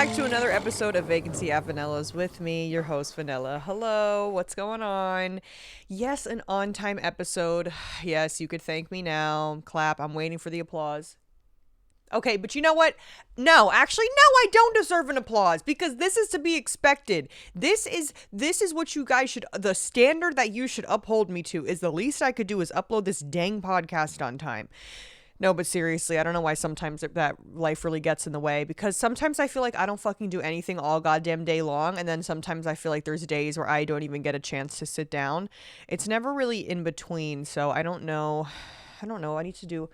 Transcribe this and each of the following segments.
back to another episode of Vacancy at Vanella's with me, your host, Vanilla. Hello, what's going on? Yes, an on-time episode. Yes, you could thank me now. Clap, I'm waiting for the applause. Okay, but you know what? No, actually, no, I don't deserve an applause because this is to be expected. This is what you guys should, the standard that you should uphold me to is the least I could do is upload this dang podcast on time. No, but seriously, I don't know why sometimes that life really gets in the way because sometimes I feel like I don't fucking do anything all goddamn day long. And then sometimes I feel like there's days where I don't even get a chance to sit down. It's never really in between. So I don't know. I need to do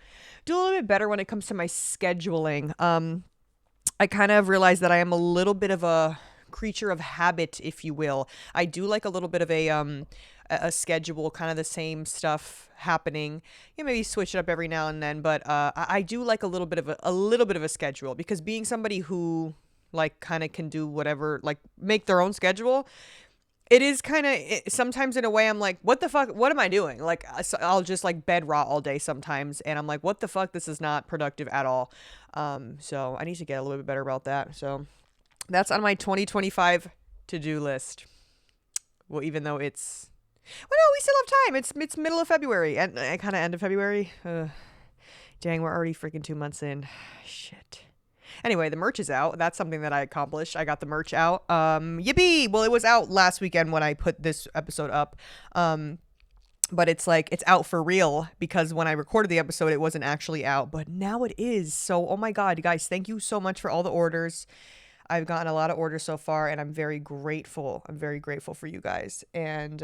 a little bit better when it comes to my scheduling. I kind of realized that I am a little bit of a creature of habit, if you will. I do like a little bit of a schedule, kind of the same stuff happening. You know, maybe switch it up every now and then, but I do like a little bit of a schedule because being somebody who like kind of can do whatever, like make their own schedule, it is kind of sometimes in a way I'm like, what the fuck? What am I doing? Like, I'll just like bed rot all day sometimes, and I'm like, what the fuck? This is not productive at all. So I need to get a little bit better about that. So that's on my 2025 to-do list. Well, even though it's, well, no, we still have time. It's middle of February and kind of end of February. Dang, we're already freaking 2 months in. Shit. Anyway, the merch is out. That's something that I accomplished. I got the merch out. Yippee! Well, it was out last weekend when I put this episode up. But it's like, it's out for real because when I recorded the episode, it wasn't actually out. But now it is. So, oh my God, guys, thank you so much for all the orders. I've gotten a lot of orders so far, and I'm very grateful. I'm very grateful for you guys. And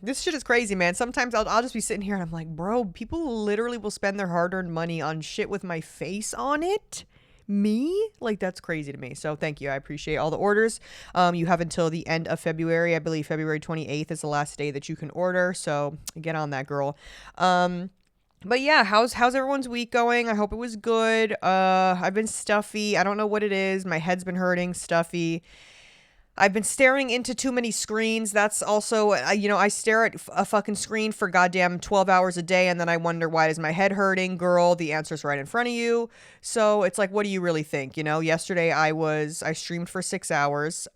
this shit is crazy, man. Sometimes I'll just be sitting here and I'm like, bro, people literally will spend their hard-earned money on shit with my face on it. Me? Like, that's crazy to me. So thank you. I appreciate all the orders. You have until the end of February. I believe February 28th is the last day that you can order. So get on that, girl. But yeah, how's everyone's week going? I hope it was good. I've been stuffy. I don't know what it is. My head's been hurting, stuffy. I've been staring into too many screens. That's also, I stare at a fucking screen for goddamn 12 hours a day, and then I wonder, why is my head hurting? Girl, the answer's right in front of you. So it's like, what do you really think? Yesterday I streamed for 6 hours,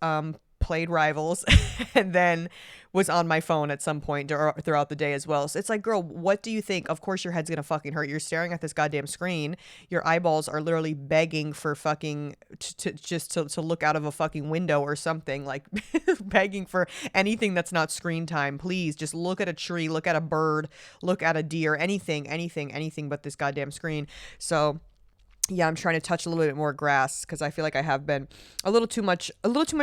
played Rivals, and then was on my phone at some point throughout the day as well. So it's like, girl, what do you think? Of course your head's gonna fucking hurt. You're staring at this goddamn screen. Your eyeballs are literally begging for fucking to look out of a fucking window or something, like begging for anything that's not screen time. Please just look at a tree, look at a bird, look at a deer, anything but this goddamn screen. So yeah, I'm trying to touch a little bit more grass because I feel like I have been a little too much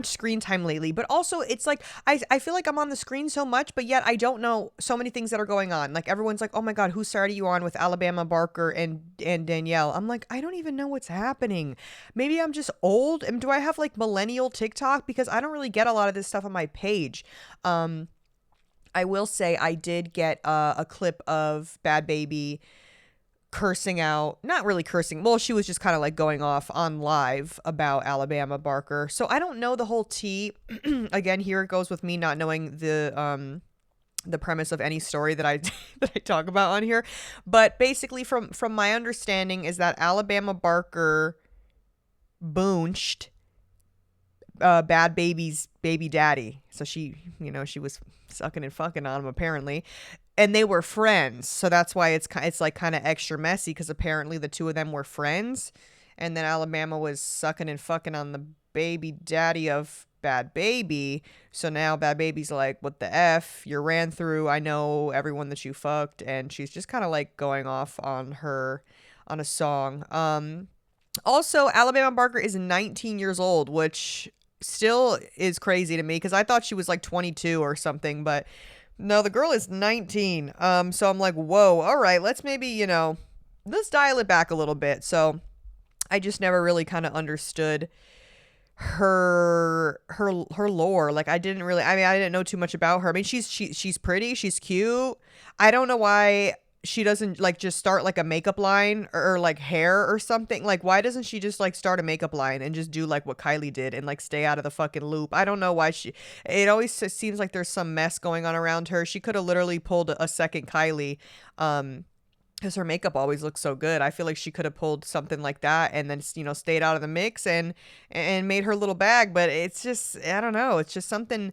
screen time lately. But also, it's like I feel like I'm on the screen so much, but yet I don't know so many things that are going on. Like, everyone's like, "Oh my God, whose side are you on with Alabama Barker and Danielle?" I'm like, I don't even know what's happening. Maybe I'm just old. And do I have like millennial TikTok? Because I don't really get a lot of this stuff on my page. I will say I did get a clip of Bad Baby cursing out, not really cursing, well, she was just kind of like going off on live about Alabama Barker. So I don't know the whole tea. Again, here it goes with me not knowing the premise of any story that I that I talk about on here. But basically, from my understanding, is that Alabama Barker boonched Bad Baby's baby daddy. So she was sucking and fucking on him apparently, and they were friends. So that's why it's like kind of extra messy, because apparently the two of them were friends, and then Alabama was sucking and fucking on the baby daddy of Bad Baby. So now Bad Baby's like, what the F? You ran through, I know everyone that you fucked. And she's just kind of like going off on a song. Also, Alabama Barker is 19 years old, which still is crazy to me because I thought she was like 22 or something, but no, the girl is 19. So I'm like, whoa, all right, let's maybe, let's dial it back a little bit. So I just never really kind of understood her lore. Like, I didn't know too much about her. I mean, she's pretty, she's cute. I don't know why she doesn't like just start like a makeup line or like hair or something. Like, why doesn't she just like start a makeup line and just do like what Kylie did and like stay out of the fucking loop? I don't know why it always seems like there's some mess going on around her. She could have literally pulled a second Kylie, because her makeup always looks so good. I feel like she could have pulled something like that and then, stayed out of the mix and made her little bag. But it's just, I don't know. It's just something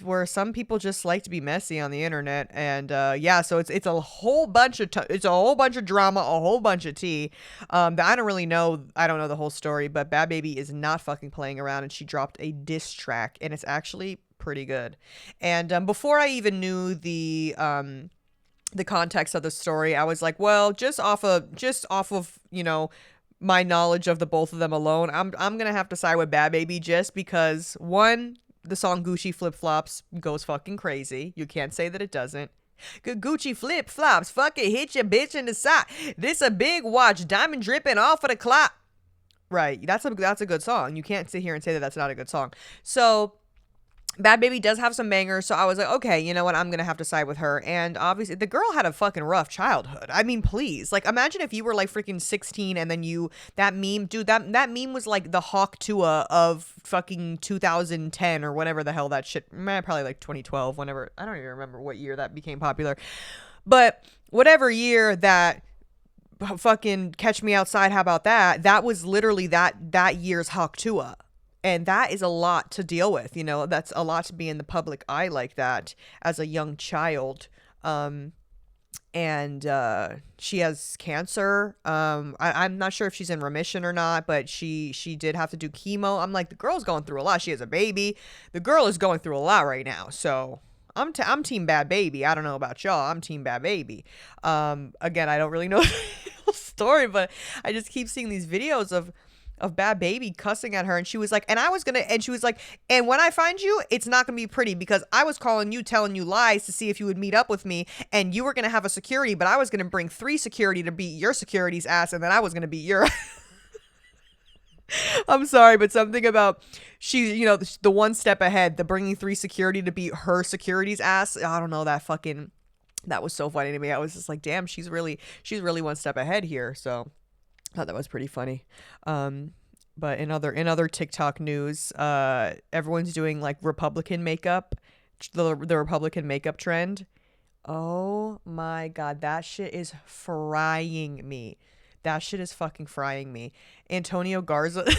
where some people just like to be messy on the internet. And yeah, so it's a whole bunch of it's a whole bunch of drama, a whole bunch of tea. That I don't really know. I don't know the whole story, but Bad Baby is not fucking playing around, and she dropped a diss track, and it's actually pretty good. And before I even knew the context of the story, I was like, well, just off of my knowledge of the both of them alone, I'm gonna have to side with Bad Baby, just because, one, the song Gucci Flip Flops goes fucking crazy. You can't say that it doesn't. Gucci flip flops, fuck it, hit your bitch in the side. This a big watch, diamond dripping off of the clock. Right, that's a good song. You can't sit here and say that that's not a good song. So Bad Baby does have some bangers, so I was like, okay, you know what? I'm gonna have to side with her. And obviously, the girl had a fucking rough childhood. I mean, please, like, imagine if you were like freaking 16 and then that meme, dude, that meme was like the Hawk Tuah of fucking 2010 or whatever the hell that shit. Probably like 2012, whenever, I don't even remember what year that became popular, but whatever year that fucking Catch Me Outside, how about that? That was literally that year's Hawk Tuah. And that is a lot to deal with, that's a lot to be in the public eye like that as a young child. And she has cancer. I'm not sure if she's in remission or not, but she did have to do chemo. I'm like, the girl's going through a lot. She has a baby. The girl is going through a lot right now. So I'm team Bad Baby. I don't know about y'all. I'm team Bad Baby. Again, I don't really know the whole story, but I just keep seeing these videos of Bad Baby cussing at her, and she was like, and she was like, and when I find you, it's not gonna be pretty, because I was calling you, telling you lies to see if you would meet up with me, and you were gonna have a security, but I was gonna bring 3 security to beat your security's ass, and then I was gonna beat your I'm sorry, but something about she's, the one step ahead, the bringing 3 security to beat her security's ass. I don't know, that was so funny to me. I was just like, damn, she's really one step ahead here. So I thought that was pretty funny. But in other TikTok news, everyone's doing like Republican makeup, the Republican makeup trend. Oh my God, that shit is frying me. That shit is fucking frying me. Antonio Garza.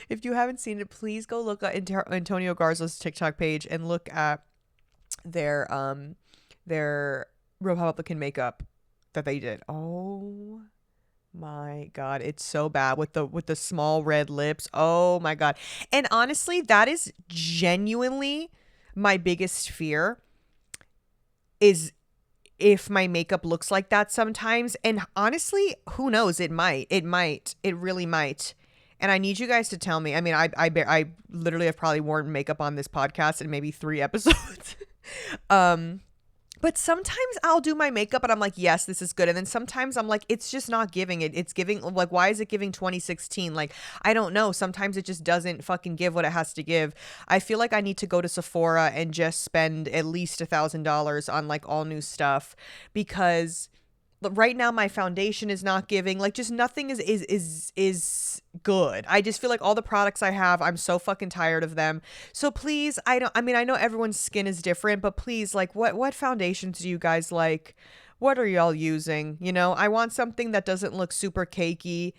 If you haven't seen it, please go look at Antonio Garza's TikTok page and look at their Republican makeup that they did. Oh my God, it's so bad with the small red lips. Oh my God. And honestly, that is genuinely my biggest fear, is if my makeup looks like that sometimes. And honestly, who knows? It really might. And I need you guys to tell me. I mean, I literally have probably worn makeup on this podcast in maybe 3 episodes. But sometimes I'll do my makeup and I'm like, yes, this is good. And then sometimes I'm like, it's just not giving it. It's giving, like, why is it giving 2016? Like, I don't know. Sometimes it just doesn't fucking give what it has to give. I feel like I need to go to Sephora and just spend at least $1,000 on like all new stuff, because right now my foundation is not giving, like, just nothing is good. I just feel like all the products I have, I'm so fucking tired of them. So please, I know everyone's skin is different, but please, like, what foundations do you guys like? What are y'all using? I want something that doesn't look super cakey.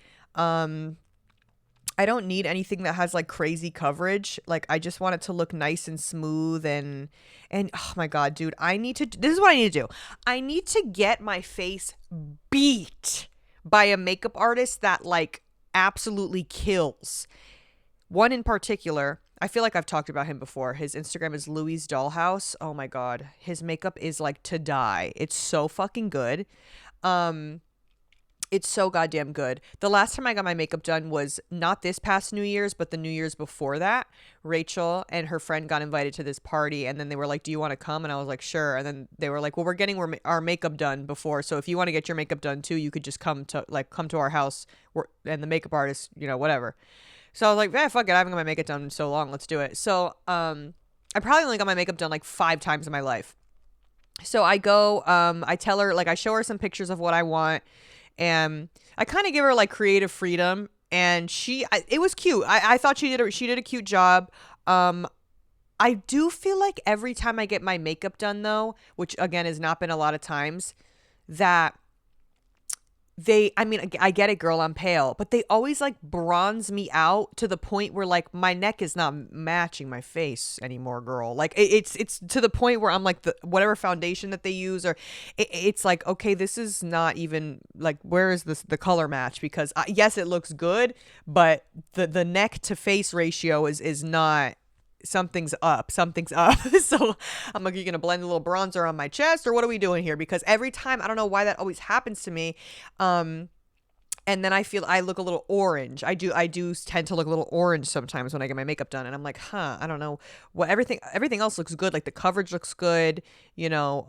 I don't need anything that has like crazy coverage. Like, I just want it to look nice and smooth and oh my God, dude, this is what I need to do. I need to get my face beat by a makeup artist that like absolutely kills. One in particular, I feel like I've talked about him before. His Instagram is Louis Dollhouse. Oh my God. His makeup is like to die. It's so fucking good. It's so goddamn good. The last time I got my makeup done was not this past New Year's, but the New Year's before that. Rachel and her friend got invited to this party, and then they were like, do you want to come? And I was like, sure. And then they were like, well, we're getting our makeup done before, so if you want to get your makeup done too, you could just come to our house, and the makeup artist, whatever. So I was like, fuck it, I haven't got my makeup done in so long, let's do it. So I probably only got my makeup done like 5 times in my life. So I go, I tell her, like, I show her some pictures of what I want, and I kind of give her like creative freedom, and it was cute. I thought she did a cute job. I do feel like every time I get my makeup done though, which again has not been a lot of times, that I mean, I get it, girl, I'm pale, but they always like bronze me out to the point where like my neck is not matching my face anymore, girl. Like it's to the point where I'm like the whatever foundation that they use, or it's like, okay, this is not even like, where is the color match? Because yes, it looks good, but the neck to face ratio is not. Something's up. So I'm like, you're gonna blend a little bronzer on my chest, or what are we doing here? Because every time, I don't know why that always happens to me. And then I feel I look a little orange. I do tend to look a little orange sometimes when I get my makeup done, and I'm like, I don't know what, everything else looks good. Like the coverage looks good, you know.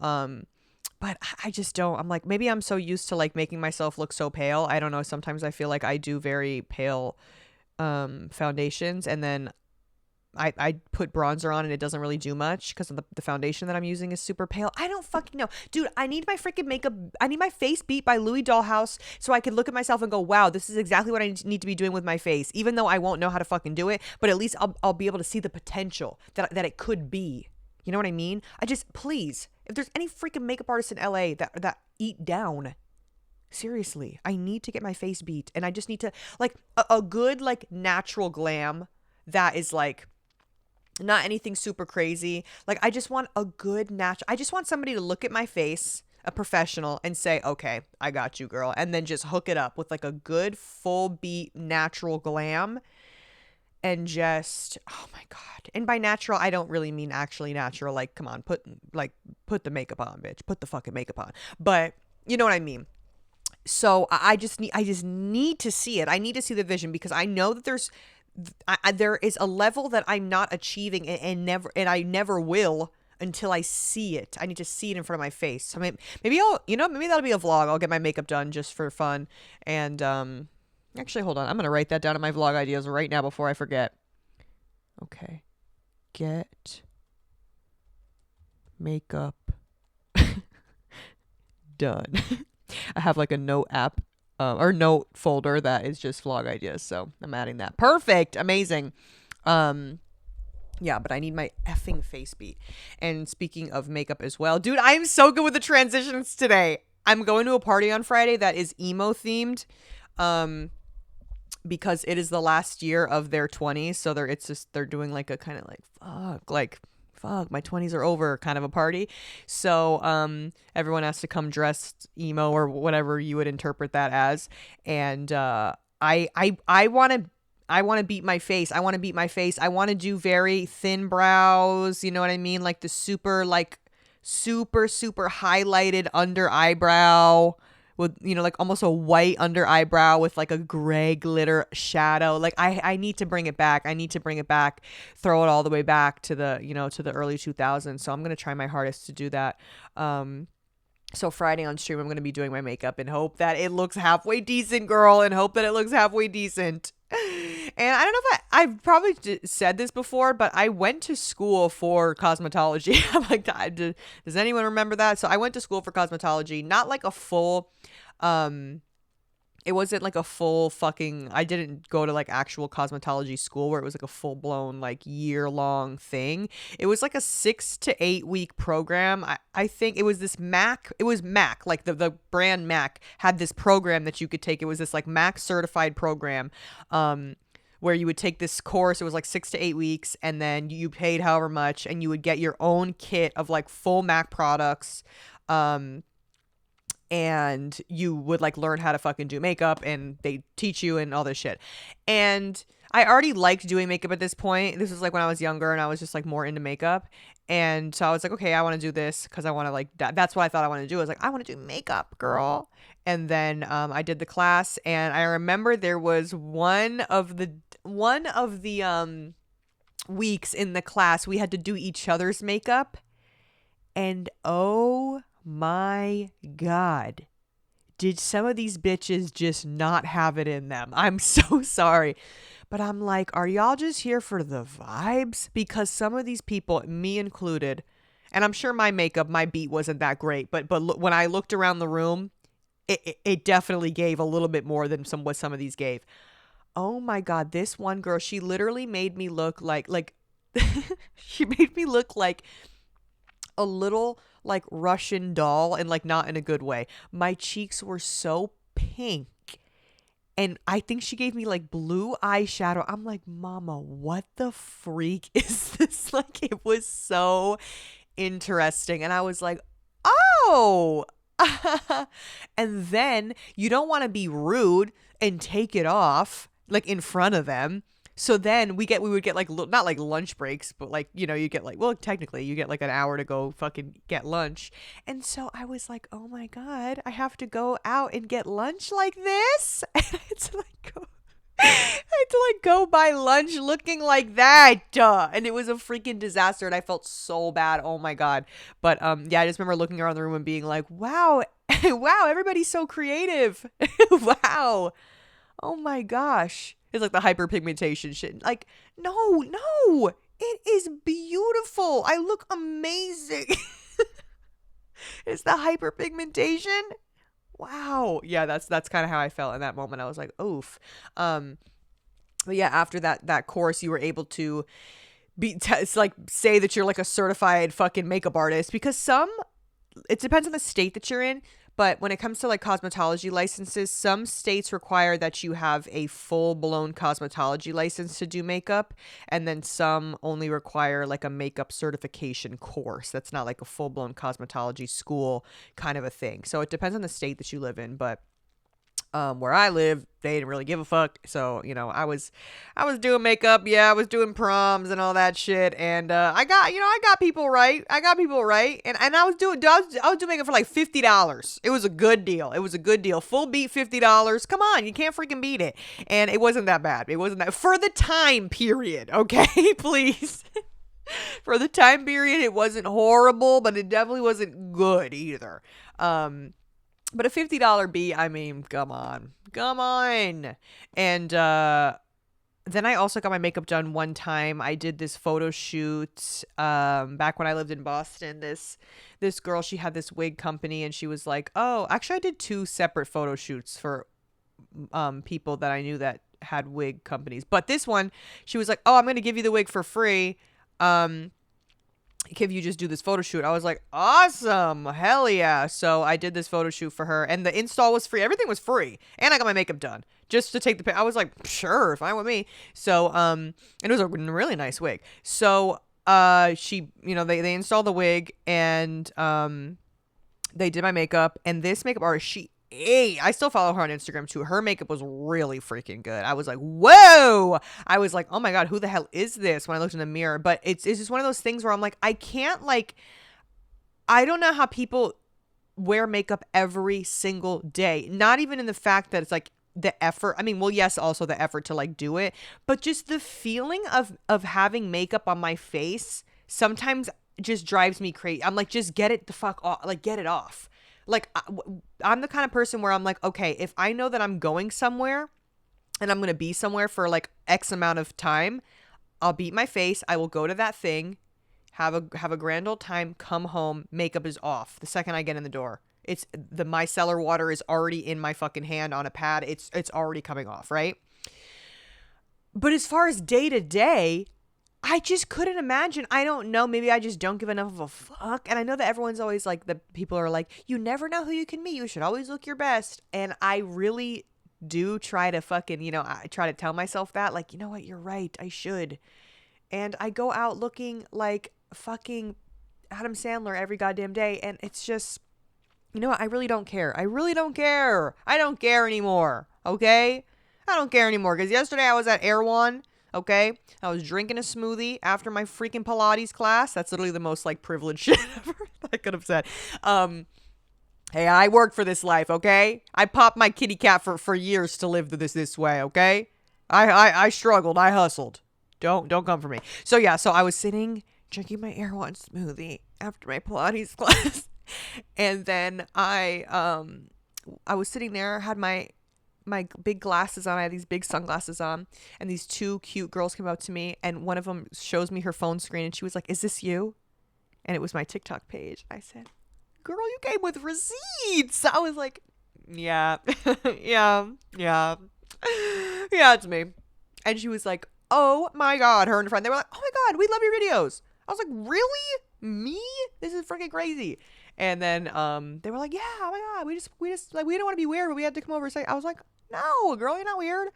But I just don't. I'm like, maybe I'm so used to like making myself look so pale. I don't know. Sometimes I feel like I do very pale foundations, and then I put bronzer on and it doesn't really do much because the foundation that I'm using is super pale. I don't fucking know. Dude, I need my freaking makeup. I need my face beat by Louis Dollhouse so I can look at myself and go, wow, this is exactly what I need to be doing with my face. Even though I won't know how to fucking do it, but at least I'll be able to see the potential that it could be. You know what I mean? Please, if there's any freaking makeup artists in LA that eat down, seriously, I need to get my face beat. And I just need to, like, a good, like, natural glam that is, like, not anything super crazy. Like, I just want a good natural. I just want somebody to look at my face, a professional, and say, okay, I got you, girl. And then just hook it up with like a good full beat natural glam. And just, oh my God. And by natural, I don't really mean actually natural. Like, come on, put the makeup on, bitch. Put the fucking makeup on. But you know what I mean? So I just need to see it. I need to see the vision, because I know that there is a level that I'm not achieving, and I never will until I see it. I need to see it in front of my face. So maybe maybe that'll be a vlog. I'll get my makeup done just for fun. And actually, hold on. I'm gonna write that down in my vlog ideas right now before I forget. Okay, get makeup done. I have like a note app or note folder that is just vlog ideas. So I'm adding that. Perfect. Amazing. Yeah, but I need my effing face beat. And speaking of makeup as well, dude, I'm so good with the transitions today. I'm going to a party on Friday that is emo themed. Because it is the last year of their 20s. So they're doing like a kind of like, fuck, my 20s are over kind of a party. So everyone has to come dressed emo or whatever you would interpret that as. And I want to beat my face. I want to do very thin brows, you know what I mean? Like the super super highlighted under eyebrow with, you know, like almost a white under eyebrow with like a gray glitter shadow. Like I need to bring it back. Throw it all the way back to the, you know, to the early 2000s. So I'm going to try my hardest to do that. So Friday on stream, I'm going to be doing my makeup and hope that it looks halfway decent, girl, and hope that it looks halfway decent. And I don't know if I've probably said this before, but I went to school for cosmetology. I'm like, does anyone remember that? So I went to school for cosmetology, not like a full, it wasn't like a full fucking, I didn't go to like actual cosmetology school where it was like a full blown like year long thing. It was like a 6 to 8 week program. I think it was MAC, like the brand MAC had this program that you could take. It was this like MAC certified program, where you would take this course. It was like 6 to 8 weeks, and then you paid however much, and you would get your own kit of like full MAC products. And you would like learn how to fucking do makeup, and they teach you and all this shit. And I already liked doing makeup at this point. This was like when I was younger and I was just like more into makeup. And so I was like, okay, I want to do this because I want to like, that's what I thought I wanted to do. I was like, I want to do makeup, girl. And then I did the class, and I remember there was one of the weeks in the class we had to do each other's makeup. And oh my God, did some of these bitches just not have it in them? I'm so sorry. But I'm like, are y'all just here for the vibes? Because some of these people, me included, and I'm sure my beat wasn't that great, but when I looked around the room, it definitely gave a little bit more than what some of these gave. Oh my God, this one girl, she literally made me look like she made me look like a little like Russian doll, and like not in a good way. My cheeks were so pink. And I think she gave me like blue eyeshadow. I'm like, Mama, what the freak is this? Like, it was so interesting. And I was like, oh. And then you don't want to be rude and take it off like in front of them. So then we would get like not like lunch breaks, but like, you know, you get like, well, technically you get like an hour to go fucking get lunch. And so I was like, oh my God, I have to go out and get lunch like this. And I had to like go. I had to like go buy lunch looking like that. And it was a freaking disaster. And I felt so bad. Oh my God. But yeah, I just remember looking around the room and being like, wow, wow, everybody's so creative. Wow. Oh my gosh. It's like the hyperpigmentation shit. Like, no, it is beautiful. I look amazing. It's the hyperpigmentation. Wow. Yeah, that's kind of how I felt in that moment. I was like, oof. But yeah, after that course, you were able to it's like say that you're like a certified fucking makeup artist, because it depends on the state that you're in. But when it comes to like cosmetology licenses, some states require that you have a full-blown cosmetology license to do makeup. And then some only require like a makeup certification course. That's not like a full-blown cosmetology school kind of a thing. So it depends on the state that you live in. But where I live, they didn't really give a fuck. So, you know, I was doing makeup. Yeah, I was doing proms and all that shit. And I got people right. And I was doing makeup for like $50. It was a good deal. Full beat $50. Come on, you can't freaking beat it. And it wasn't that bad. It wasn't that for the time period. Okay, please. For the time period, it wasn't horrible, but it definitely wasn't good either. But a $50 beat, I mean, come on. And then I also got my makeup done one time. I did this photo shoot back when I lived in Boston. This girl, she had this wig company, and she was like, oh, actually I did 2 separate photo shoots for people that I knew that had wig companies. But this one, she was like, oh, I'm going to give you the wig for free. If you just do this photo shoot. I was like, awesome, hell yeah. So I did this photo shoot for her, and the install was free. Everything was free, and I got my makeup done just to take the pic. I was like, sure, fine with me. So and it was a really nice wig. So she, you know, they installed the wig, and they did my makeup. And this makeup artist, I still follow her on Instagram too. Her makeup was really freaking good. I was like, whoa. I was like, oh my God, who the hell is this when I looked in the mirror? But it's just one of those things where I'm like, I don't know how people wear makeup every single day. Not even in the fact that it's like the effort. I mean, well, yes, also the effort to like do it, but just the feeling of having makeup on my face sometimes just drives me crazy. I'm like, just get it the fuck off. Like, get it off. Like, I'm the kind of person where I'm like, okay, if I know that I'm going somewhere and I'm going to be somewhere for like X amount of time, I'll beat my face. I will go to that thing, have a grand old time, come home, makeup is off the second I get in the door. It's the micellar water is already in my fucking hand on a pad. It's already coming off, right? But as far as day to day, I just couldn't imagine. I don't know. Maybe I just don't give enough of a fuck. And I know that everyone's always like, the people are like, you never know who you can meet. You should always look your best. And I really do try to fucking, you know, I try to tell myself that, like, you know what, you're right. I should. And I go out looking like fucking Adam Sandler every goddamn day. And it's just, you know what? I really don't care. I don't care anymore. Okay? I don't care anymore. Because yesterday I was at Air One. Okay, I was drinking a smoothie after my freaking Pilates class. That's literally the most like privileged shit ever I could have said. Hey, I worked for this life. Okay, I popped my kitty cat for years to live this way. Okay, I struggled. I hustled. Don't come for me. So yeah, so I was sitting drinking my Air One smoothie after my Pilates class, and then I was sitting there, had my big glasses on. I had these big sunglasses on, and these 2 cute girls came up to me, and one of them shows me her phone screen, and she was like, is this you? And it was my TikTok page. I said, girl, you came with receipts. I was like, yeah, yeah, it's me. And she was like, oh my God, they were like, oh my God, we love your videos. I was like, really? Me? This is freaking crazy. And then they were like, yeah, oh my God, we just like, we didn't want to be weird, but we had to come over and say, I was like, no, girl, you're not weird.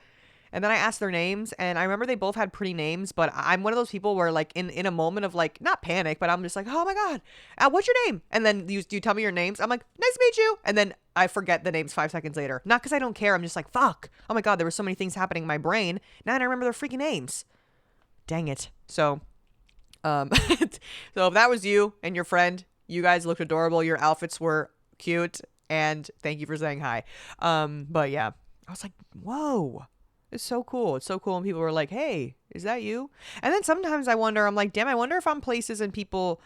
And then I asked their names, and I remember they both had pretty names, but I'm one of those people where, like, in a moment of, like, not panic, but I'm just like, oh my God, what's your name? And then you tell me your names. I'm like, nice to meet you. And then I forget the names 5 seconds later. Not because I don't care. I'm just like, fuck. Oh my God, there were so many things happening in my brain. Now I don't remember their freaking names. Dang it. So, so if that was you and your friend, you guys looked adorable. Your outfits were cute, and thank you for saying hi. But yeah, I was like, whoa. It's so cool. It's so cool. And people were like, hey, is that you? And then sometimes I wonder, I'm like, damn, I wonder if I'm places and people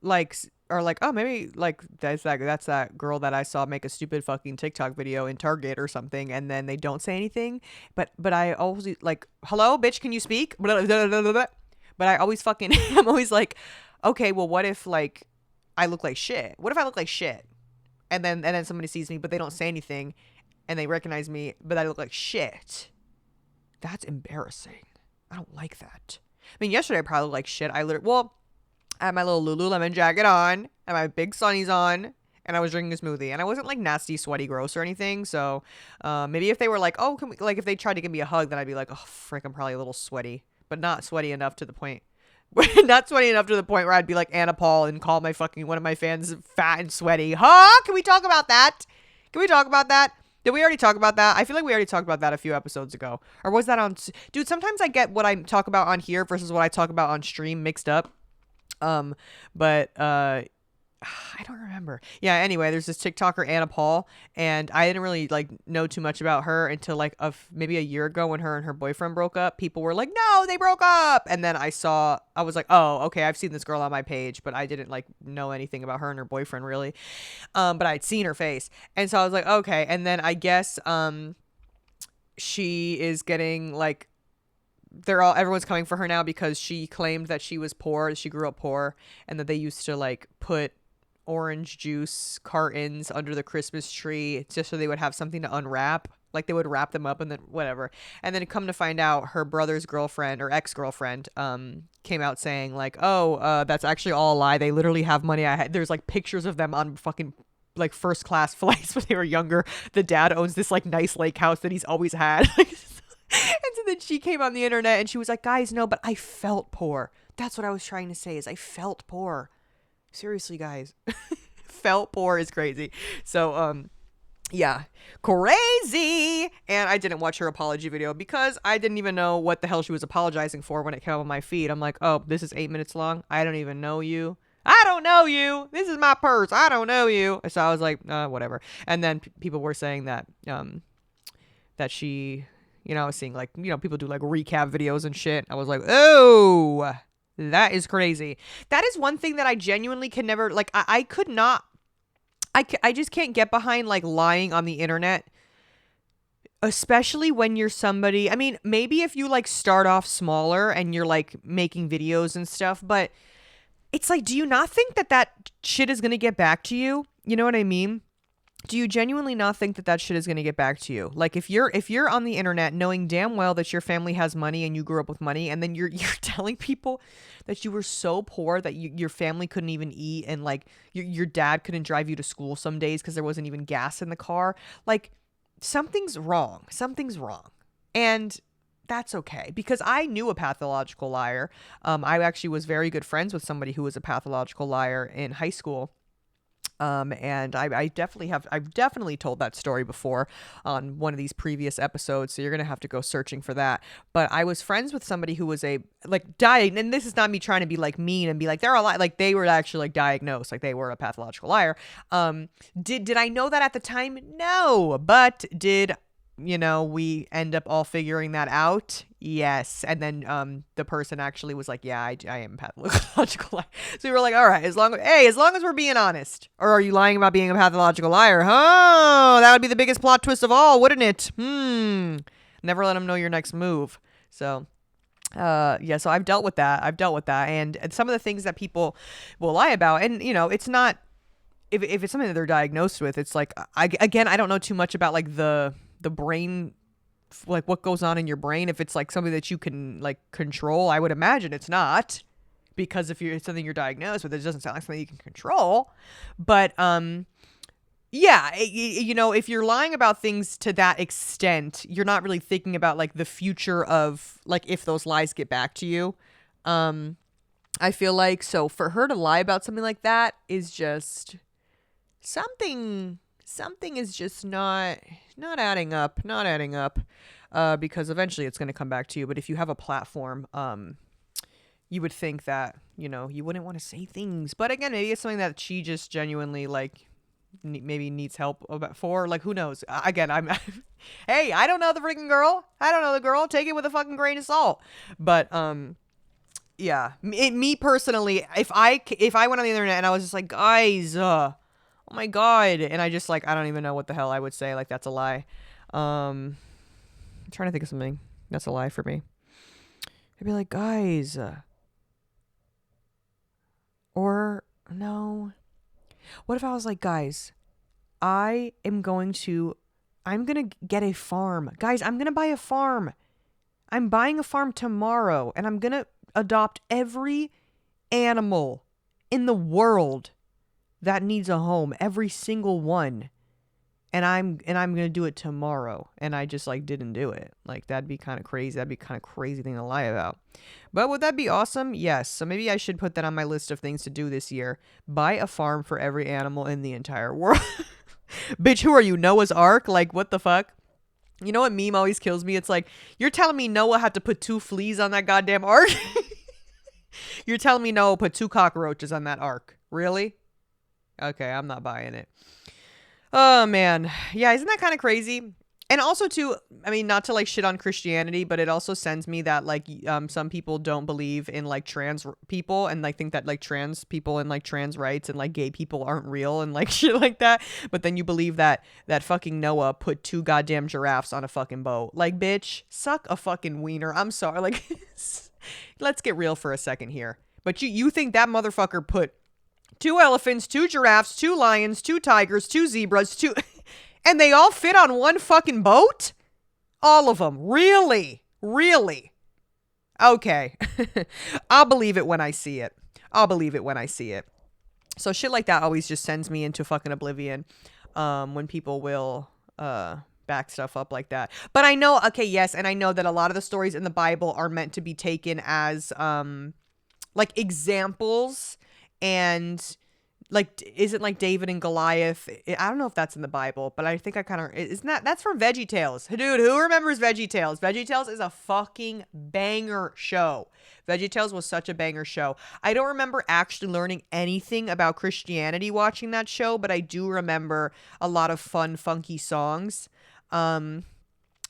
like are like, oh, maybe like that's that girl that I saw make a stupid fucking TikTok video in Target or something, and then they don't say anything. But I always like, hello, bitch, can you speak? But I always fucking I'm always like, okay, well, what if like I look like shit? What if I look like shit? And then somebody sees me, but they don't say anything. And they recognize me, but I look like shit. That's embarrassing. I don't like that. I mean, yesterday I probably looked like shit. I had my little Lululemon jacket on, and my big sunnies on, and I was drinking a smoothie. And I wasn't like nasty, sweaty, gross or anything. So maybe if they were like, oh, can we, like if they tried to give me a hug, then I'd be like, oh, frick, I'm probably a little sweaty. But not sweaty enough to the point. Not sweaty enough to the point where I'd be like Anna Paul and call my fucking one of my fans fat and sweaty. Huh? Can we talk about that? Can we talk about that? Did we already talk about that? I feel like we already talked about that a few episodes ago. Or was that on... Dude, sometimes I get what I talk about on here versus what I talk about on stream mixed up. But I don't remember. Yeah, anyway, there's this TikToker, Anna Paul, and I didn't really, like, know too much about her until, like, maybe a year ago when her and her boyfriend broke up. People were like, no, they broke up! And then I was like, oh, okay, I've seen this girl on my page, but I didn't, like, know anything about her and her boyfriend, really. But I'd seen her face. And so I was like, okay. And then I guess, she is getting, like, everyone's coming for her now because she claimed that she was poor, she grew up poor, and that they used to, like, put orange juice cartons under the Christmas tree just so they would have something to unwrap. Like they would wrap them up and then whatever. And then come to find out her brother's girlfriend or ex-girlfriend came out saying like, oh, that's actually all a lie. They literally have money. There's like pictures of them on fucking like first class flights when they were younger. The dad owns this like nice lake house that he's always had. And so then she came on the internet and she was like, guys, no, but I felt poor. That's what I was trying to say is I felt poor. Seriously, guys. Felt poor is crazy. So, yeah, crazy. And I didn't watch her apology video because I didn't even know what the hell she was apologizing for when it came up on my feed. I'm like, oh, this is 8 minutes long. I don't even know you. I don't know you. This is my purse. I don't know you. So I was like, whatever. And then people were saying that, that she, I was seeing like, people do like recap videos and shit. I was like, oh, that is crazy. That is one thing that I genuinely can never, like, I could not, I just can't get behind, like, lying on the internet, especially when you're somebody, I mean, maybe if you, like, start off smaller and you're, like, making videos and stuff, but it's like, do you not think that shit is going to get back to you? You know what I mean? Do you genuinely not think that shit is going to get back to you? Like if you're on the internet knowing damn well that your family has money and you grew up with money, and then you're telling people that you were so poor that your family couldn't even eat, and like your dad couldn't drive you to school some days because there wasn't even gas in the car, like something's wrong. And that's okay, because I knew a pathological liar. I actually was very good friends with somebody who was a pathological liar in high school. And I've definitely told that story before on one of these previous episodes. So you're going to have to go searching for that. But I was friends with somebody who was and this is not me trying to be like mean and be like, they're a lie. Like they were actually like diagnosed, like they were a pathological liar. Did I know that at the time? No, but did we end up all figuring that out? Yes. And then the person actually was like, yeah, I am pathological liar. So we were like, all right, as long as we're being honest. Or are you lying about being a pathological liar? Huh? That would be the biggest plot twist of all, wouldn't it? Never let them know your next move. So yeah, so I've dealt with that. And some of the things that people will lie about, and it's not, if it's something that they're diagnosed with, it's like, I don't know too much about like the brain, like what goes on in your brain. If it's like something that you can like control, I would imagine it's not, because if it's something you're diagnosed with, it doesn't sound like something you can control. But yeah, you know, if you're lying about things to that extent, you're not really thinking about like the future of like if those lies get back to you. I feel like, so for her to lie about something like that is just something is just not adding up, because eventually it's going to come back to you. But if you have a platform, you would think that, you know, you wouldn't want to say things. But again, maybe it's something that she just genuinely like maybe needs help about for, like, who knows. Again, I'm hey, I don't know the freaking girl. I don't know the girl. Take it with a fucking grain of salt. But yeah, me personally, if I went on the internet and I was just like, guys, oh my god, and I just like, I don't even know what the hell I would say, like, that's a lie. I'm trying to think of something that's a lie for me. I'd be like, guys, or no, what if I was like, guys, I'm gonna get a farm. Guys, I'm gonna buy a farm. I'm buying a farm tomorrow, and I'm gonna adopt every animal in the world that needs a home, every single one. And I'm gonna do it tomorrow. And I just like didn't do it. Like, that'd be kind of crazy. That'd be kind of crazy thing to lie about. But would that be awesome? Yes. So maybe I should put that on my list of things to do this year. Buy a farm for every animal in the entire world. Bitch, who are you? Noah's Ark? Like, what the fuck? You know what meme always kills me? It's like, you're telling me Noah had to put 2 fleas on that goddamn ark? You're telling me Noah put 2 cockroaches on that ark? Really? Okay, I'm not buying it. Oh, man. Yeah, isn't that kind of crazy? And also, too, I mean, not to, like, shit on Christianity, but it also sends me that, like, some people don't believe in, like, trans people and, like, think that, like, trans people and, like, trans rights and, like, gay people aren't real and, like, shit like that. But then you believe that fucking Noah put 2 goddamn giraffes on a fucking boat. Like, bitch, suck a fucking wiener. I'm sorry. Like, let's get real for a second here. But you think that motherfucker put 2 elephants, 2 giraffes, 2 lions, 2 tigers, 2 zebras, 2... And they all fit on one fucking boat? All of them. Really? Really? Okay. I'll believe it when I see it. So shit like that always just sends me into fucking oblivion. When people will back stuff up like that. But I know, okay, yes, and I know that a lot of the stories in the Bible are meant to be taken as like examples, and like, isn't like David and Goliath? I don't know if that's in the Bible, but I think I kind of, isn't that's from VeggieTales. Dude, who remembers VeggieTales? VeggieTales is a fucking banger show. VeggieTales was such a banger show. I don't remember actually learning anything about Christianity watching that show, but I do remember a lot of fun, funky songs.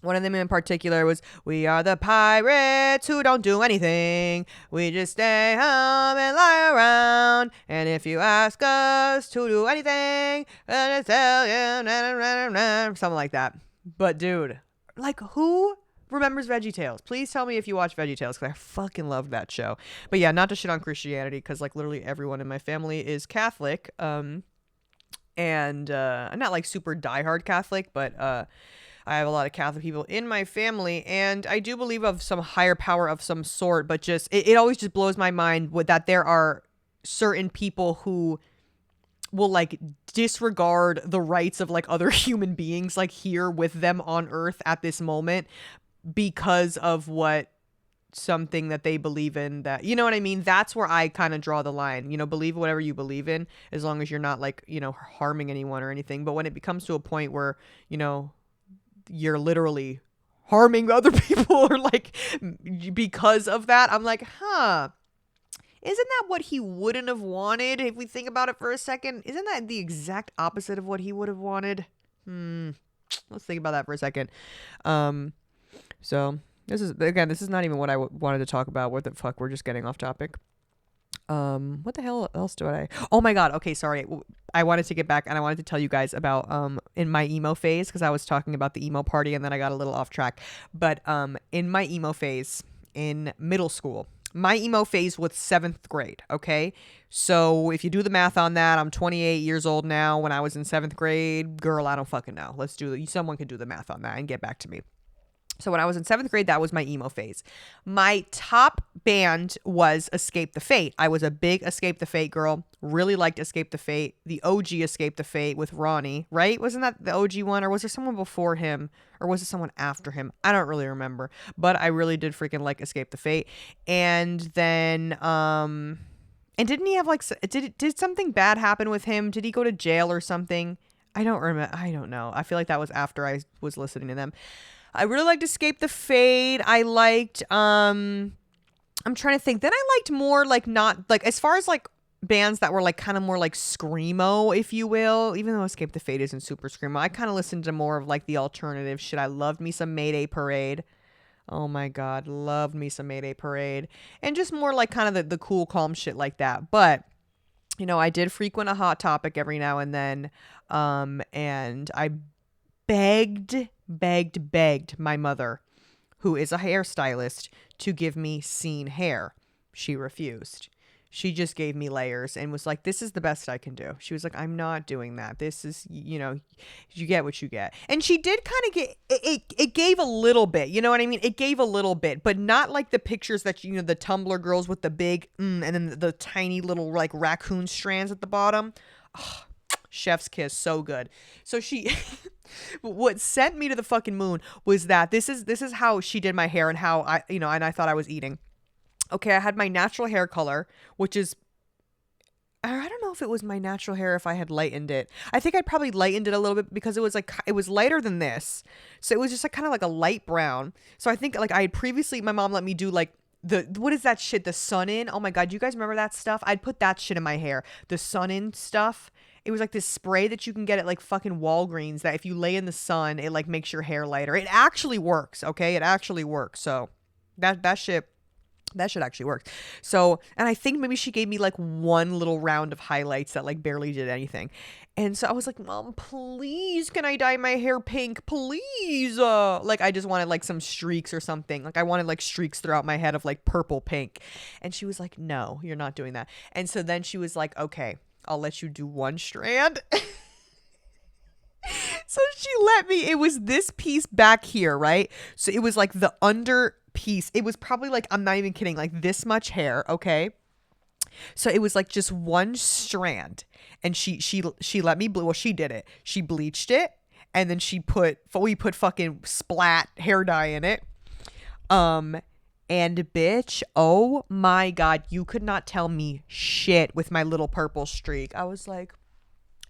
One of them in particular was, "We are the pirates who don't do anything. We just stay home and lie around. And if you ask us to do anything, we'll tell you." Something like that. But dude, like, who remembers VeggieTales? Please tell me if you watch VeggieTales, because I fucking loved that show. But yeah, not to shit on Christianity, because like literally everyone in my family is Catholic. And I'm not like super diehard Catholic, but I have a lot of Catholic people in my family, and I do believe of some higher power of some sort, but just, it always just blows my mind that there are certain people who will like disregard the rights of like other human beings, like here with them on earth at this moment, because of something that they believe in, that, you know what I mean? That's where I kind of draw the line. You know, believe whatever you believe in, as long as you're not like, you know, harming anyone or anything. But when it becomes to a point where, you know, you're literally harming other people, or like because of that, I'm like, isn't that what he wouldn't have wanted? If we think about it for a second, isn't that the exact opposite of what he would have wanted? Let's think about that for a second. So this is not even what I wanted to talk about. What the fuck? We're just getting off topic. What the hell else do I? Oh my god. Okay, sorry. I wanted to get back, and I wanted to tell you guys about in my emo phase, because I was talking about the emo party and then I got a little off track. But in my emo phase in middle school, my emo phase was 7th grade. Okay, so if you do the math on that, I'm 28 years old now. When I was in 7th grade, girl, I don't fucking know. Someone can do the math on that and get back to me. So when I was in 7th grade, that was my emo phase. My top band was Escape the Fate. I was a big Escape the Fate girl. Really liked Escape the Fate. The OG Escape the Fate with Ronnie, right? Wasn't that the OG one? Or was there someone before him? Or was it someone after him? I don't really remember. But I really did freaking like Escape the Fate. And then, and didn't he have like, did something bad happen with him? Did he go to jail or something? I don't remember. I don't know. I feel like that was after I was listening to them. I really liked Escape the Fate. I liked, I'm trying to think. Then I liked more like not like as far as like bands that were like kind of more like screamo, if you will, even though Escape the Fate isn't super screamo. I kind of listened to more of like the alternative shit. I loved me some Mayday Parade. Oh my God. Loved me some Mayday Parade. And just more like kind of the cool, calm shit like that. But, you know, I did frequent a Hot Topic every now and then. And I begged my mother, who is a hairstylist, to give me scene hair. She refused. She just gave me layers and was like, this is the best I can do. She was like, I'm not doing that. This is, you know, you get what you get. And she did kind of get, it gave a little bit, you know what I mean? It gave a little bit, but not like the pictures that, you know, the Tumblr girls with the big, and then the tiny little like raccoon strands at the bottom. Oh, chef's kiss, so good. So she what sent me to the fucking moon was that this is how she did my hair and how I, you know, and I thought I was eating. Okay, I had my natural hair color, which is, I don't know if it was my natural hair, if I had lightened it. I think I probably lightened it a little bit because it was like, it was lighter than this. So it was just like kind of like a light brown. So I think like I had previously, my mom let me do like what is that shit? The Sun In? Oh my God, do you guys remember that stuff? I'd put that shit in my hair. The Sun In stuff. It was like this spray that you can get at like fucking Walgreens that if you lay in the sun, it like makes your hair lighter. It actually works, okay? It actually works. So that shit actually worked. So, and I think maybe she gave me like one little round of highlights that like barely did anything. And so I was like, Mom, please, can I dye my hair pink? Please. Like I just wanted like some streaks or something. Like I wanted like streaks throughout my head of like purple pink. And she was like, no, you're not doing that. And so then she was like, okay, I'll let you do one strand. So she let me, it was this piece back here, right? So it was like the under piece. It was probably like, I'm not even kidding, like this much hair, okay? So it was like just one strand. And she let me well, she did it. She bleached it and then we put fucking splat hair dye in it. And bitch, oh my God, you could not tell me shit with my little purple streak. I was like,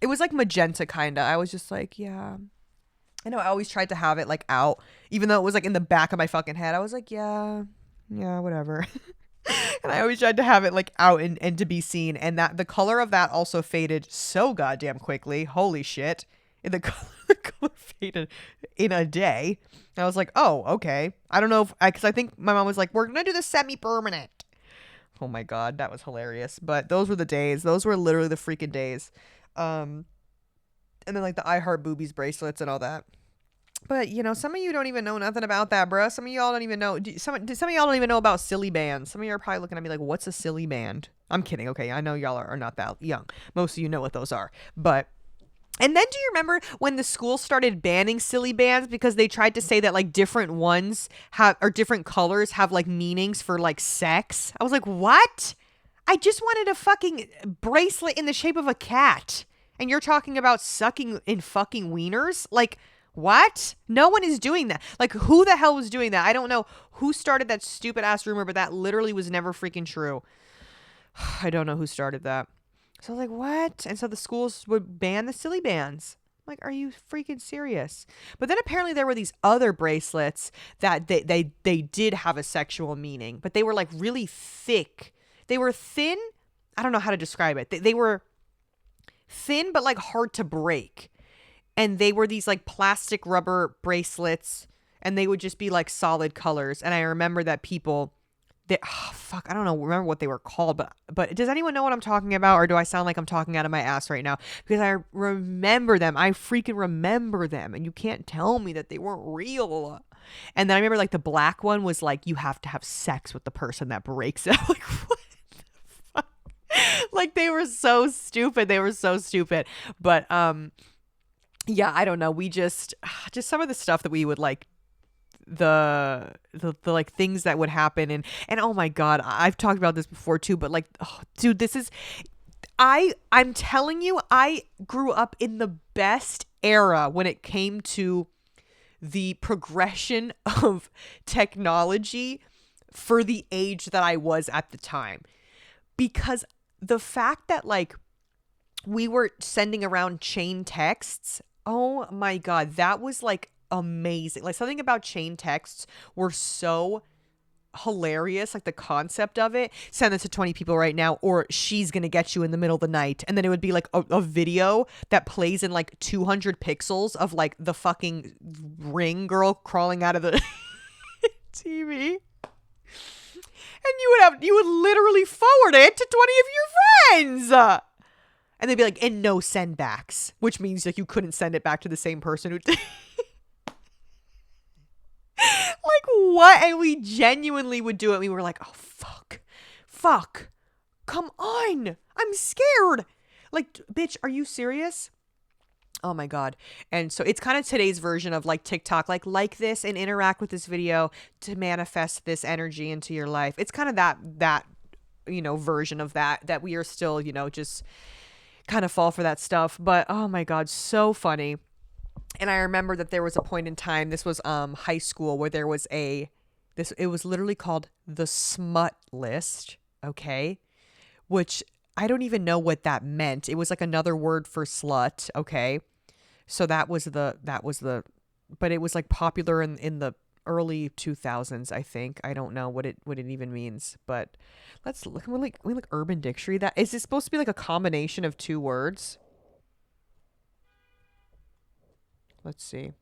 it was like magenta kinda. I was just like, yeah. I know I always tried to have it like out, even though it was like in the back of my fucking head. I was like, yeah, whatever. And I always tried to have it like out and to be seen. And that the color of that also faded so goddamn quickly. Holy shit. And the color faded in a day. And I was like, oh, okay. I don't know if, because I think my mom was like, we're going to do the semi-permanent. Oh my God, that was hilarious. But those were the days. Those were literally the freaking days. And then like the I Heart Boobies bracelets and all that. But you know, some of you don't even know nothing about that, bruh. Some of y'all don't even know. Some of y'all don't even know about silly bands. Some of you are probably looking at me like, what's a silly band? I'm kidding. Okay, I know y'all are not that young. Most of you know what those are. But, and then do you remember when the school started banning silly bands because they tried to say that like different ones have, or different colors have like meanings for like sex? I was like, what? I just wanted a fucking bracelet in the shape of a cat. And you're talking about sucking in fucking wieners? Like, what? No one is doing that. Like, who the hell was doing that? I don't know who started that stupid ass rumor, but that literally was never freaking true. I don't know who started that. So I was like, what? And so the schools would ban the silly bands. I'm like, are you freaking serious? But then apparently there were these other bracelets that they did have a sexual meaning, but they were like really thick. They were thin. I don't know how to describe it. They were thin, but like hard to break. And they were these like plastic rubber bracelets and they would just be like solid colors. And I remember that people, I don't know, remember what they were called, but does anyone know what I'm talking about? Or do I sound like I'm talking out of my ass right now? Because I remember them. I freaking remember them. And you can't tell me that they weren't real. And then I remember like the black one was like, you have to have sex with the person that breaks it. Like, what? Like they were so stupid. But yeah, I don't know. We just some of the stuff that we would like the like things that would happen, and oh my god, I've talked about this before too, but like, oh, dude, this is I'm telling you, I grew up in the best era when it came to the progression of technology for the age that I was at the time. Because the fact that like we were sending around chain texts, oh my God, that was like amazing. Like something about chain texts were so hilarious, like the concept of it. Send this to 20 people right now, or she's gonna get you in the middle of the night. And then it would be like a video that plays in like 200 pixels of like the fucking ring girl crawling out of the TV. And you would literally forward it to 20 of your friends. And they'd be like, and no sendbacks, which means like you couldn't send it back to the same person who like what? And we genuinely would do it. We were like, oh fuck, come on, I'm scared. Like, bitch, are you serious? Oh my God. And so it's kind of today's version of like TikTok, like this and interact with this video to manifest this energy into your life. It's kind of that version of that we are still, just kind of fall for that stuff. But oh my God, so funny. And I remember that there was a point in time, this was high school, where there was it was literally called the smut list, okay? Which I don't even know what that meant. It was like another word for slut, okay? So that was but it was like popular in the early 2000s, I think. I don't know what it even means, but let's look. We like Urban Dictionary. That is it supposed to be like a combination of two words? Let's see.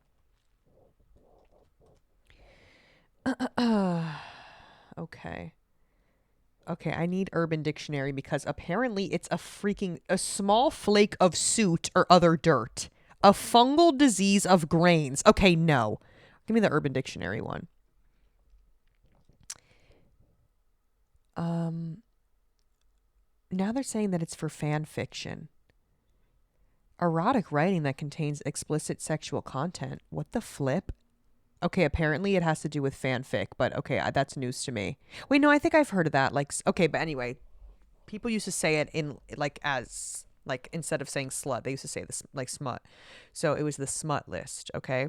Okay. Okay, I need Urban Dictionary because apparently it's a small flake of soot or other dirt. A fungal disease of grains. Okay, no. Give me the Urban Dictionary one. Now they're saying that it's for fan fiction. Erotic writing that contains explicit sexual content. What the flip? Okay, apparently it has to do with fanfic, but okay, that's news to me. Wait, no, I think I've heard of that. Like, okay, but anyway, people used to say it in like as like instead of saying slut, they used to say this like smut. So it was the smut list, okay?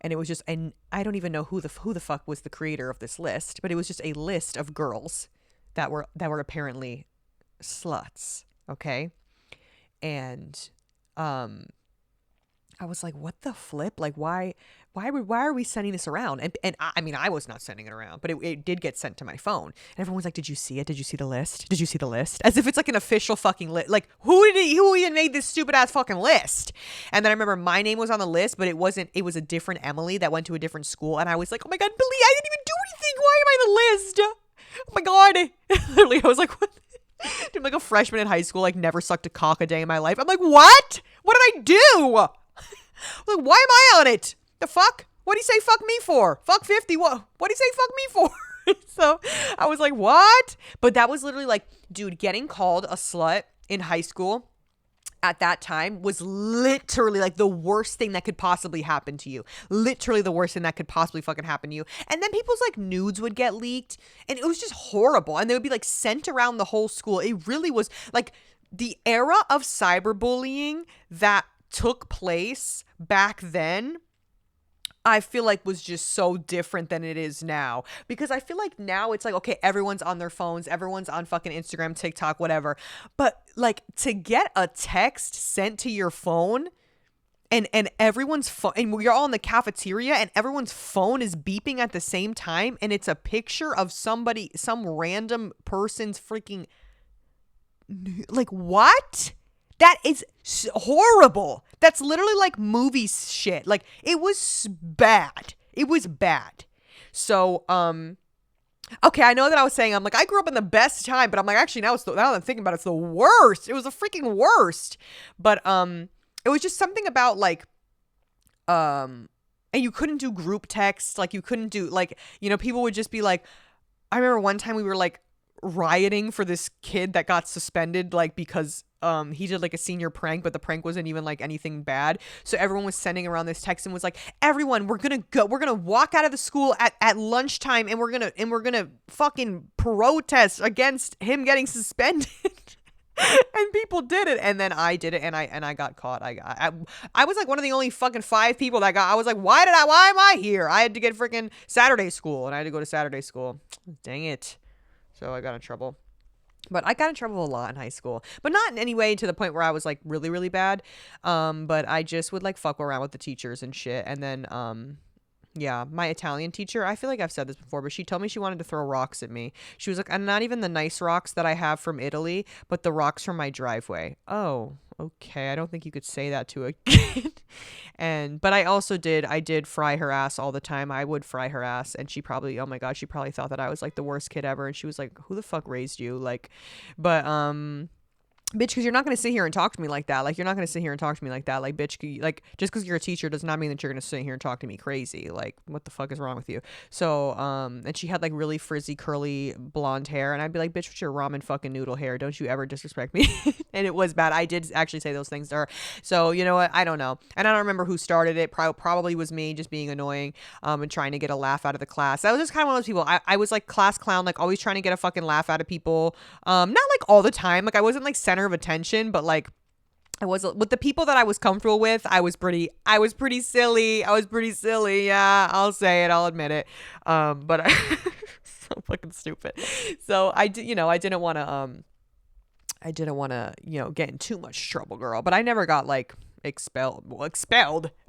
And it was just, and I don't even know who the fuck was the creator of this list, but it was just a list of girls that were apparently sluts, okay? And I was like, what the flip? Like, why are we sending this around? And I mean, I was not sending it around, but it did get sent to my phone. And everyone's like, did you see it? Did you see the list? Did you see the list? As if it's like an official fucking list. Like, who even made this stupid ass fucking list? And then I remember my name was on the list, but it was a different Emily that went to a different school. And I was like, oh my God, Billy, I didn't even do anything. Why am I on the list? Oh my God. Literally, I was like, what? Dude, I'm like a freshman in high school, like never sucked a cock a day in my life. I'm like, what? What did I do? Like, why am I on it? The fuck? What do you say fuck me for? Fuck 50. What do you say fuck me for? So I was like, what? But that was literally like, dude, getting called a slut in high school at that time was literally like the worst thing that could possibly happen to you. Literally the worst thing that could possibly fucking happen to you. And then people's like nudes would get leaked and it was just horrible. And they would be like sent around the whole school. It really was like the era of cyberbullying that took place back then, I feel like was just so different than it is now. Because I feel like now it's like, okay, everyone's on their phones, everyone's on fucking Instagram, TikTok, whatever. But like to get a text sent to your phone and everyone's phone, and you're all in the cafeteria and everyone's phone is beeping at the same time and it's a picture of some random person's freaking, like, what? That is horrible. That's literally like movie shit. Like, it was bad. It was bad. So, okay, I know that I was saying, I'm like, I grew up in the best time, but I'm like, actually, now that I'm thinking about it, it's the worst. It was the freaking worst. But, it was just something about like, and you couldn't do group text. Like, you couldn't do, like, people would just be like, I remember one time we were like rioting for this kid that got suspended, like, because he did like a senior prank, but the prank wasn't even like anything bad. So everyone was sending around this text and was like, everyone, we're gonna walk out of the school at lunchtime, and we're gonna fucking protest against him getting suspended. And people did it, and then I did it, and I got caught. I was like one of the only fucking 5 people that got. I was like, why am I here? I had to get freaking Saturday school, and I had to go to Saturday school. Dang it! So I got in trouble. But I got in trouble a lot in high school, but not in any way to the point where I was like really, really bad. But I just would like fuck around with the teachers and shit, and then yeah, my Italian teacher, I feel like I've said this before, but she told me she wanted to throw rocks at me. She was like, and not even the nice rocks that I have from Italy, but the rocks from my driveway. Oh, okay. I don't think you could say that to a kid. But I did fry her ass all the time. I would fry her ass, and she probably, oh my God, she probably thought that I was like the worst kid ever. And she was like, who the fuck raised you? Like, but, bitch, because you're not going to sit here and talk to me like that. Like, you're not going to sit here and talk to me like that. Like, bitch, like, just because you're a teacher does not mean that you're going to sit here and talk to me crazy. Like, what the fuck is wrong with you? So, and she had, like, really frizzy, curly, blonde hair. And I'd be like, bitch, what's your ramen fucking noodle hair? Don't you ever disrespect me. And it was bad. I did actually say those things to her. So, you know what? I don't know. And I don't remember who started it. Probably was me, just being annoying, and trying to get a laugh out of the class. I was just kind of one of those people. I was, like, class clown, like, always trying to get a fucking laugh out of people. Not, like, all the time. Like, I wasn't, like, center of attention, but like I was with the people that I was comfortable with. I was pretty silly. Yeah, I'll say it. I'll admit it. But I so fucking stupid. So I didn't want to, get in too much trouble, girl. But I never got like expelled,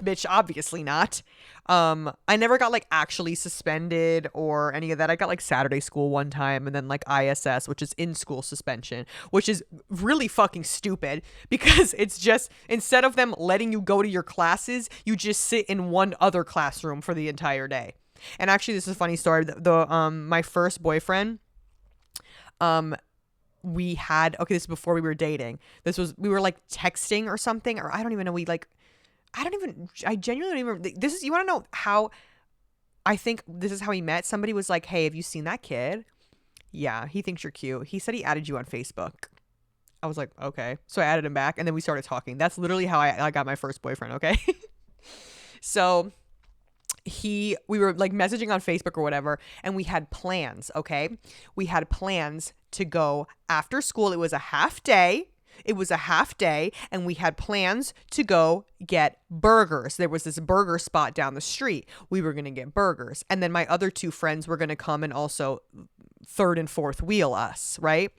bitch, obviously not. I never got like actually suspended or any of that. I got like Saturday school one time, and then like ISS, which is in school suspension, which is really fucking stupid because it's just, instead of them letting you go to your classes, you just sit in one other classroom for the entire day. And actually, this is a funny story. My first boyfriend, this is before we were dating. We were like texting or something, or I don't even know. I genuinely don't even, you want to know how, I think this is how he met. Somebody was like, hey, have you seen that kid? Yeah, he thinks you're cute. He said he added you on Facebook. I was like, okay. So I added him back, and then we started talking. That's literally how I got my first boyfriend, okay? So we were like messaging on Facebook or whatever, and we had plans, okay? We had plans to go after school. It was a half day, and we had plans to go get burgers. There was this burger spot down the street. We were going to get burgers. And then my other 2 friends were going to come and also 3rd and 4th wheel us, right?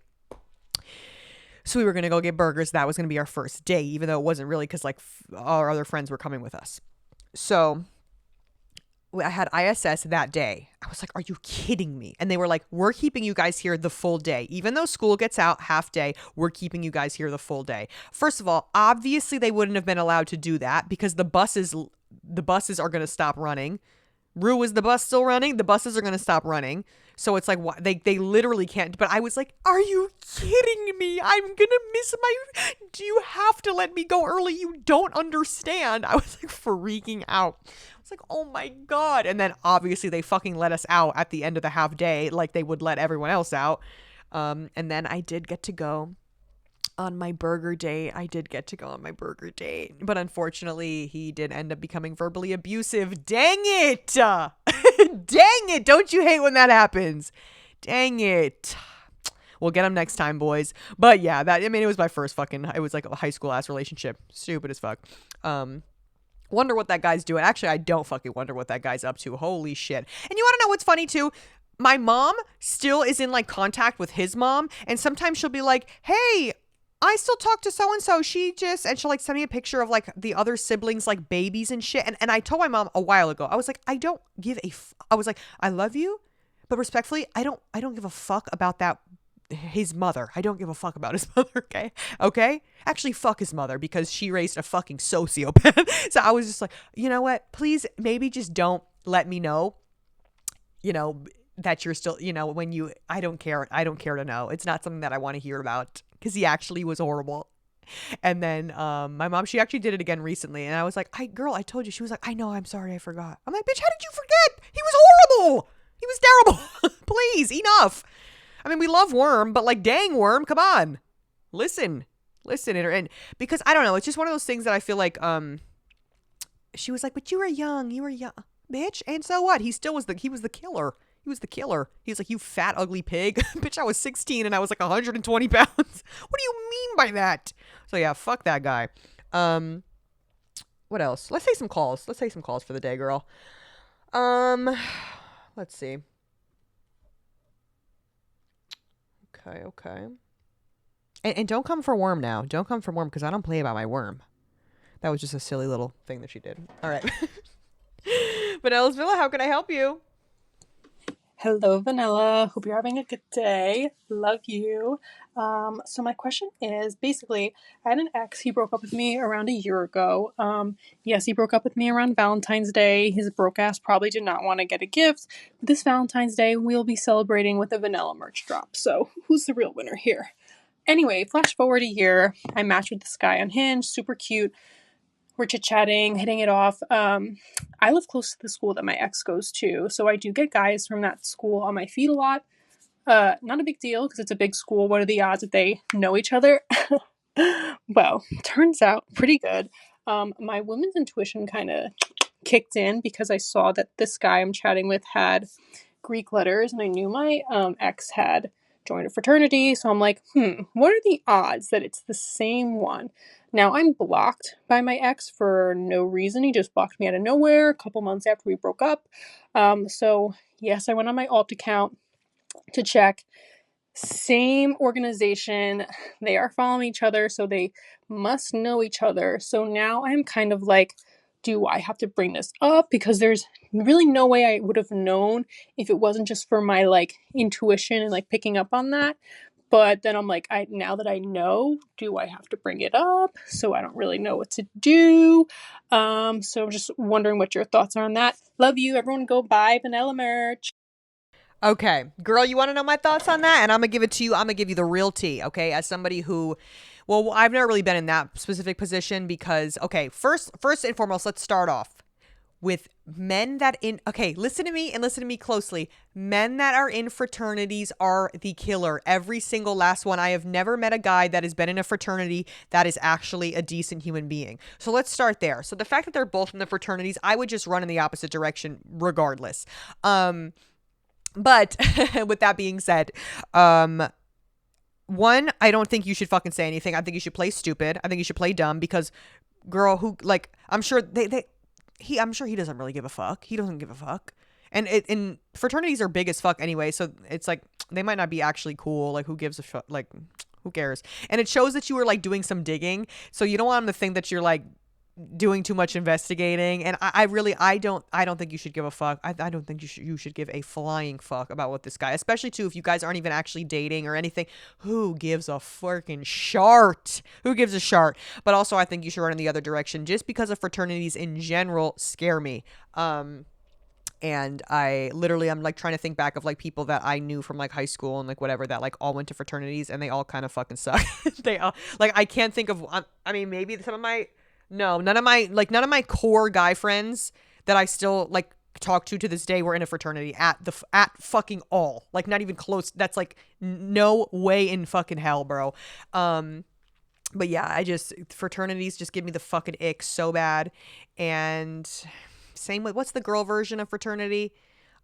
So we were going to go get burgers. That was going to be our first day, even though it wasn't really, because like our other friends were coming with us. So I had ISS that day. I was like, are you kidding me? And they were like, we're keeping you guys here the full day. Even though school gets out half day, we're keeping you guys here the full day. First of all, obviously they wouldn't have been allowed to do that because the buses are going to stop running. Rue, is the bus still running? The buses are going to stop running. So it's like, they literally can't. But I was like, are you kidding me? I'm going to miss do you have to let me go early? You don't understand. I was like freaking out. I was like, oh my God. And then obviously they fucking let us out at the end of the half day, like they would let everyone else out. And then I did get to go on my burger date. But unfortunately, he did end up becoming verbally abusive. Dang it. Dang it. Don't you hate when that happens? Dang it. We'll get him next time, boys. But yeah, it was my first it was like a high school ass relationship. Stupid as fuck. Wonder what that guy's doing. Actually, I don't fucking wonder what that guy's up to. Holy shit. And you want to know what's funny too? My mom still is in like contact with his mom. And sometimes she'll be like, hey, I still talk to so-and-so. And she'll like send me a picture of like the other siblings, like babies and shit. And I told my mom a while ago, I was like, I don't give I was like, I love you, but respectfully, I don't give a fuck about his mother. I don't give a fuck about his mother. Okay. Actually, fuck his mother because she raised a fucking sociopath. So I was just like, you know what? Please, maybe just don't let me know, that you're still, I don't care. I don't care to know. It's not something that I want to hear about because he actually was horrible. And then my mom, she actually did it again recently. And I was like, girl, I told you. She was like, I know. I'm sorry. I forgot. I'm like, bitch, how did you forget? He was horrible. He was terrible. Please, enough. I mean, we love Worm, but like, dang, Worm, come on. Listen. listen, and because I don't know, it's just one of those things that I feel like she was like, but you were young, bitch, and so what? He was the killer. He was the killer. He was like, you fat ugly pig. Bitch, I was 16 and I was like 120 pounds. What do you mean by that? So yeah, fuck that guy. What else? Let's take some calls. Let's take some calls for the day, girl. Let's see. Okay. And don't come for worm now. Don't come for worm because I don't play about my worm. That was just a silly little thing that she did. All right. Vanella's Villa, how can I help you? Hello, Vanilla. Hope you're having a good day. Love you. So my question is, basically, I had an ex. He broke up with me around a year ago. Yes, he broke up with me around Valentine's Day. His broke ass probably did not want to get a gift. This Valentine's Day, we'll be celebrating with a Vanilla merch drop. So who's the real winner here? Anyway, flash forward a year. I matched with this guy on Hinge. Super cute. We're chit-chatting, hitting it off. I live close to the school that my ex goes to, so I do get guys from that school on my feed a lot. Not a big deal, because it's a big school. What are the odds that they know each other? Well, turns out pretty good. My woman's intuition kind of kicked in, because I saw that this guy I'm chatting with had Greek letters, and I knew my ex had joined a fraternity, so I'm like, what are the odds that it's the same one? Now, I'm blocked by my ex for no reason. He just blocked me out of nowhere a couple months after we broke up. So, yes, I went on my alt account to check. Same organization. They are following each other, so they must know each other. So now I'm kind of like, do I have to bring this up? Because there's really no way I would have known if it wasn't just for my like intuition and like picking up on that. But then I'm like, now that I know, do I have to bring it up? So I don't really know what to do. So I'm just wondering what your thoughts are on that. Love you. Everyone go buy Vanilla merch. Okay, girl, you want to know my thoughts on that? And I'm going to give it to you. I'm going to give you the real tea, okay? As somebody who, well, I've never really been in that specific position because, okay, first and foremost, let's start off with men that okay, listen to me and listen to me closely. Men that are in fraternities are the killer. Every single last one. I have never met a guy that has been in a fraternity that is actually a decent human being. So let's start there. So the fact that they're both in the fraternities, I would just run in the opposite direction regardless. But with that being said, one, I don't think you should fucking say anything. I think you should play stupid. I think you should play dumb because, girl, who, like, I'm sure I'm sure he doesn't really give a fuck. He doesn't give a fuck. And fraternities are big as fuck anyway. So it's like, they might not be actually cool. Like, who gives a fuck? Like, who cares? And it shows that you were like doing some digging. So you don't want him to think that you're like doing too much investigating. And I don't think you should give a fuck. I don't think you should give a flying fuck about what this guy, especially too, if you guys aren't even actually dating or anything. Who gives a freaking shart? Who gives a shart? But also I think you should run in the other direction just because of fraternities in general scare me. And I'm like trying to think back of like people that I knew from like high school and like whatever that like all went to fraternities and they all kind of fucking suck. They all, like, I can't think of, I mean, maybe some of my, no, none of my core guy friends that I still like talk to this day were in a fraternity at fucking all. Like, not even close. That's like no way in fucking hell, bro. But yeah, fraternities just give me the fucking ick so bad. And same with, what's the girl version of fraternity?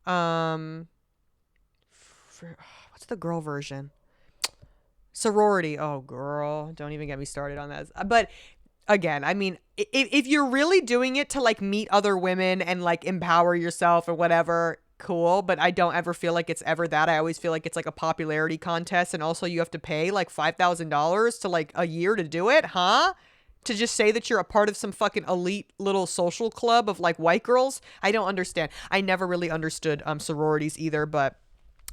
What's the girl version? Sorority. Oh, girl, don't even get me started on that. But again, I mean, if you're really doing it to like meet other women and like empower yourself or whatever, cool. But I don't ever feel like it's ever that. I always feel like it's like a popularity contest, and also you have to pay like $5,000 to like a year to do it, huh? To just say that you're a part of some fucking elite little social club of like white girls. I don't understand. I never really understood sororities either, but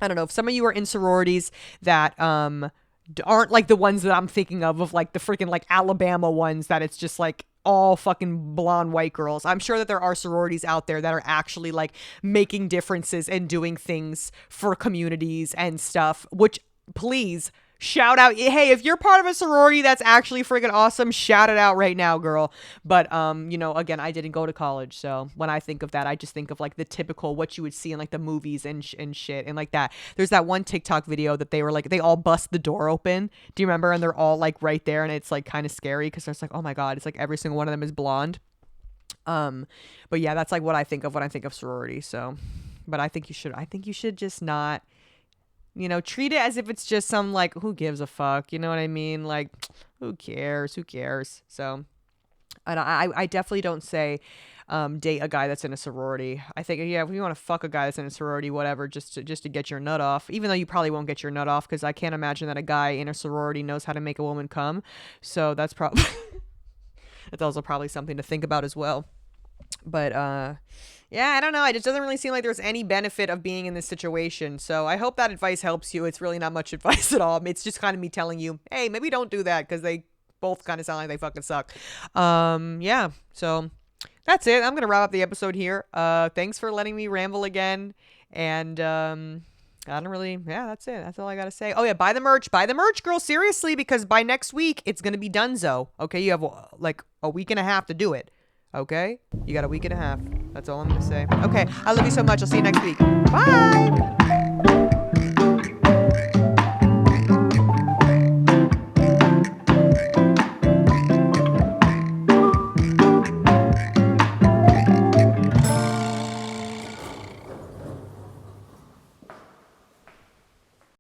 I don't know if some of you are in sororities that aren't like the ones that I'm thinking of like the freaking like Alabama ones that it's just like all fucking blonde white girls. I'm sure that there are sororities out there that are actually like making differences and doing things for communities and stuff, which, please, Shout out. Hey, if you're part of a sorority, that's actually freaking awesome. Shout it out right now, girl. But again, I didn't go to college, so when I think of that, I just think of like the typical what you would see in like the movies and shit and like that. There's that one TikTok video that they were like they all bust the door open. Do you remember? And they're all like right there, and it's like kind of scary because there's like, oh my god, it's like every single one of them is blonde. But yeah, that's like what I think of when I think of sorority. So, but I think you should. I think you should just not. Treat it as if it's just some like, who gives a fuck? You know what I mean? Like, who cares? Who cares? So, and I definitely don't say date a guy that's in a sorority. I think, yeah, if you want to fuck a guy that's in a sorority, whatever, just to get your nut off, even though you probably won't get your nut off because I can't imagine that a guy in a sorority knows how to make a woman come. So that's probably, that's also probably something to think about as well. But yeah, I don't know. It just doesn't really seem like there's any benefit of being in this situation. So I hope that advice helps you. It's really not much advice at all. It's just kind of me telling you, hey, maybe don't do that because they both kind of sound like they fucking suck. Yeah. So that's it. I'm gonna wrap up the episode here. Thanks for letting me ramble again. And I don't really. Yeah, that's it. That's all I gotta say. Oh yeah, buy the merch. Buy the merch, girl. Seriously, because by next week it's gonna be donezo. Okay, you have like a week and a half to do it. Okay? You got a week and a half. That's all I'm going to say. Okay. I love you so much. I'll see you next week. Bye.